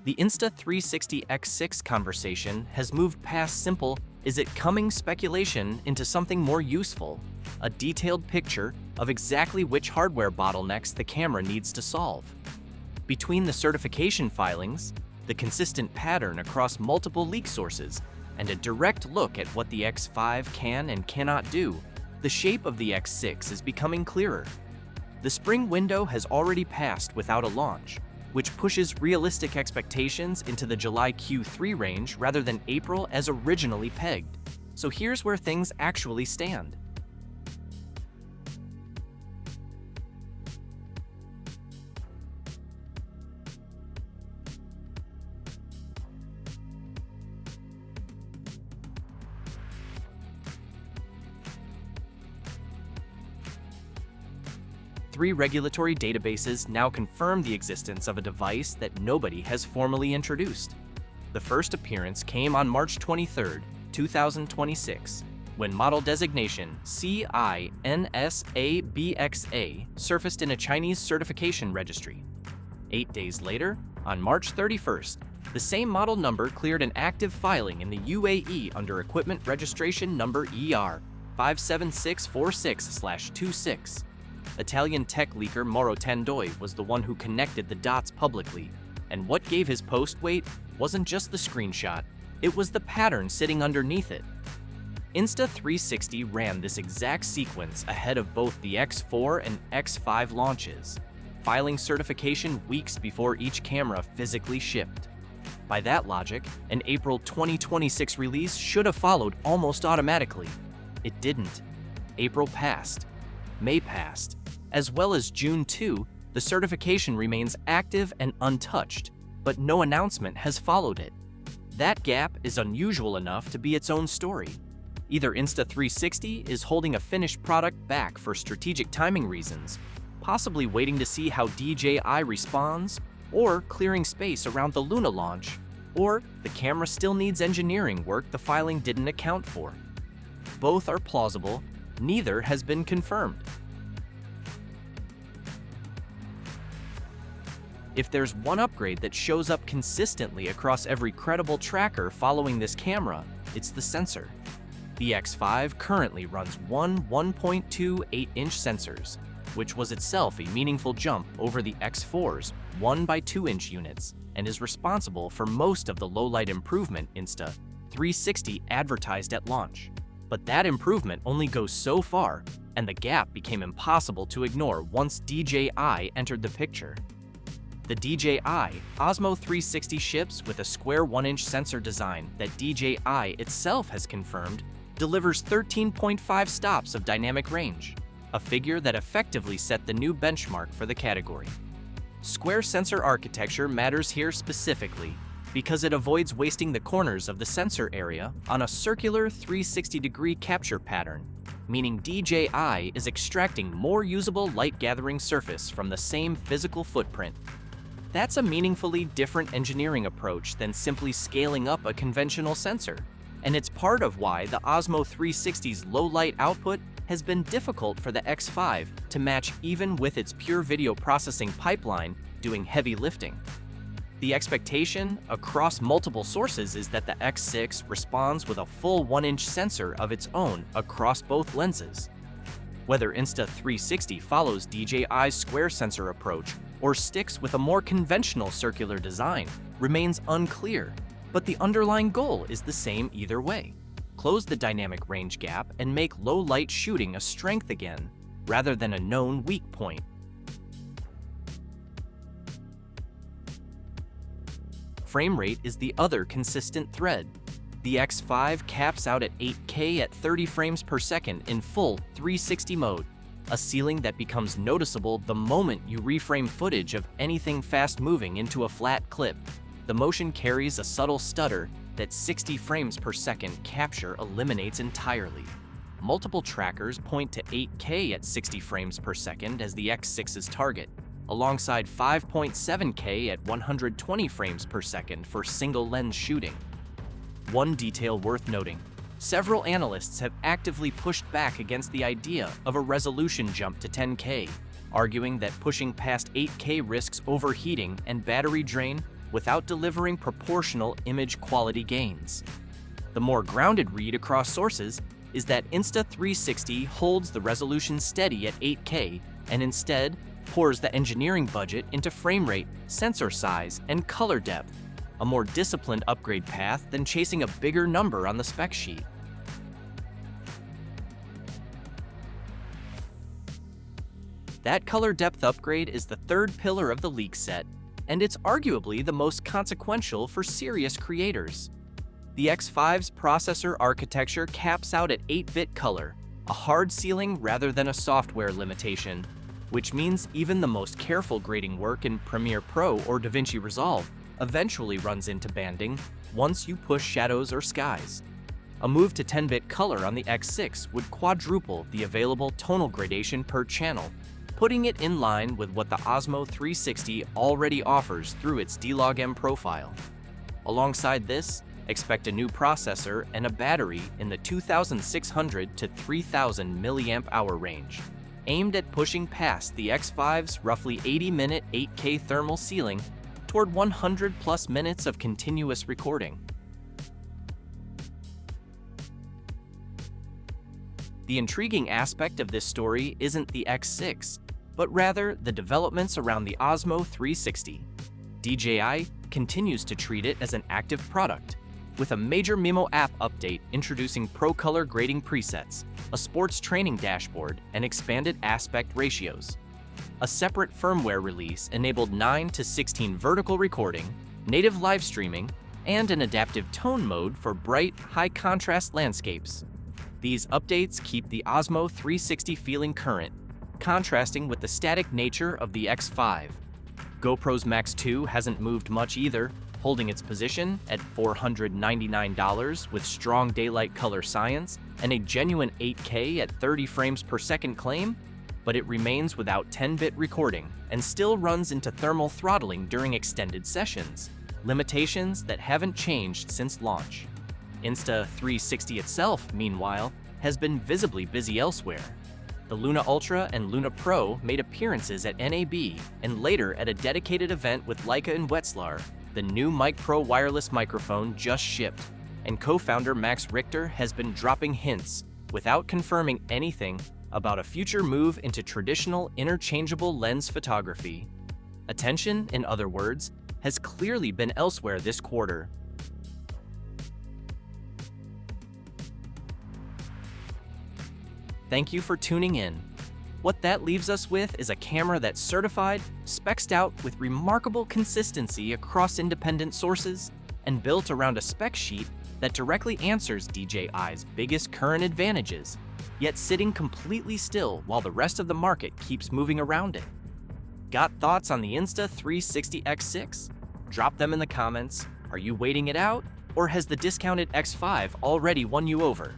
The Insta360 X6 conversation has moved past simple "is it coming" speculation into something more useful, a detailed picture of exactly which hardware bottlenecks the camera needs to solve. Between the certification filings, the consistent pattern across multiple leak sources, and a direct look at what the X5 can and cannot do, the shape of the X6 is becoming clearer. The spring window has already passed without a launch, which pushes realistic expectations into the July Q3 range rather than April as originally pegged. So here's where things actually stand. Three regulatory databases now confirm the existence of a device that nobody has formally introduced. The first appearance came on March 23, 2026, when model designation CINSABXA surfaced in a Chinese certification registry. 8 days later, on March 31st, the same model number cleared an active filing in the UAE under equipment registration number ER 57646/26. Italian tech leaker Mauro Tandoi was the one who connected the dots publicly, and what gave his post weight wasn't just the screenshot, it was the pattern sitting underneath it. Insta360 ran this exact sequence ahead of both the X4 and X5 launches, filing certification weeks before each camera physically shipped. By that logic, an April 2026 release should have followed almost automatically. It didn't. April passed. May passed. As well as June 2, the certification remains active and untouched, but no announcement has followed it. That gap is unusual enough to be its own story. Either Insta360 is holding a finished product back for strategic timing reasons, possibly waiting to see how DJI responds, or clearing space around the Luna launch, or the camera still needs engineering work the filing didn't account for. Both are plausible, neither has been confirmed. If there's one upgrade that shows up consistently across every credible tracker following this camera, it's the sensor. The X5 currently runs 1.2 8-inch sensors, which was itself a meaningful jump over the X4's 1x2-inch units, and is responsible for most of the low-light improvement Insta360 advertised at launch. But that improvement only goes so far, and the gap became impossible to ignore once DJI entered the picture. The DJI Osmo 360 ships with a square 1-inch sensor design that DJI itself has confirmed delivers 13.5 stops of dynamic range, a figure that effectively set the new benchmark for the category. Square sensor architecture matters here specifically because it avoids wasting the corners of the sensor area on a circular 360-degree capture pattern, meaning DJI is extracting more usable light-gathering surface from the same physical footprint. That's a meaningfully different engineering approach than simply scaling up a conventional sensor, and it's part of why the Osmo 360's low-light output has been difficult for the X5 to match even with its pure video processing pipeline doing heavy lifting. The expectation across multiple sources is that the X6 responds with a full 1-inch sensor of its own across both lenses. Whether Insta360 follows DJI's square sensor approach or sticks with a more conventional circular design remains unclear, but the underlying goal is the same either way: close the dynamic range gap and make low-light shooting a strength again, rather than a known weak point. Frame rate is the other consistent thread. The X5 caps out at 8K at 30 frames per second in full 360 mode, a ceiling that becomes noticeable the moment you reframe footage of anything fast-moving into a flat clip. The motion carries a subtle stutter that 60 frames per second capture eliminates entirely. Multiple trackers point to 8K at 60 frames per second as the X6's target, alongside 5.7K at 120 frames per second for single-lens shooting. One detail worth noting: several analysts have actively pushed back against the idea of a resolution jump to 10K, arguing that pushing past 8K risks overheating and battery drain without delivering proportional image quality gains. The more grounded read across sources is that Insta360 holds the resolution steady at 8K and instead pours the engineering budget into frame rate, sensor size, and color depth, a more disciplined upgrade path than chasing a bigger number on the spec sheet. That color depth upgrade is the third pillar of the leak set, and it's arguably the most consequential for serious creators. The X5's processor architecture caps out at 8-bit color, a hard ceiling rather than a software limitation, which means even the most careful grading work in Premiere Pro or DaVinci Resolve eventually runs into banding once you push shadows or skies. A move to 10-bit color on the X6 would quadruple the available tonal gradation per channel, putting it in line with what the Osmo 360 already offers through its D-Log-M profile. Alongside this, expect a new processor and a battery in the 2,600 to 3,000 mAh range, aimed at pushing past the X5's roughly 80-minute 8K thermal ceiling toward 100+ minutes of continuous recording. The intriguing aspect of this story isn't the X6, but rather the developments around the Osmo 360. DJI continues to treat it as an active product, with a major Mimo app update introducing pro color grading presets, a sports training dashboard, and expanded aspect ratios. A separate firmware release enabled 9:16 vertical recording, native live streaming, and an adaptive tone mode for bright, high-contrast landscapes. These updates keep the Osmo 360 feeling current, contrasting with the static nature of the X5. GoPro's Max 2 hasn't moved much either, holding its position at $499 with strong daylight color science and a genuine 8K at 30 frames per second claim, but it remains without 10-bit recording and still runs into thermal throttling during extended sessions, limitations that haven't changed since launch. Insta360 itself, meanwhile, has been visibly busy elsewhere. The Luna Ultra and Luna Pro made appearances at NAB and later at a dedicated event with Leica and Wetzlar. The new Mic Pro wireless microphone just shipped, and co-founder Max Richter has been dropping hints without confirming anything about a future move into traditional interchangeable lens photography. Attention, in other words, has clearly been elsewhere this quarter. Thank you for tuning in. What that leaves us with is a camera that's certified, spec'd out with remarkable consistency across independent sources, and built around a spec sheet that directly answers DJI's biggest current advantages, yet sitting completely still while the rest of the market keeps moving around it. Got thoughts on the Insta360 X6? Drop them in the comments. Are you waiting it out, or has the discounted X5 already won you over?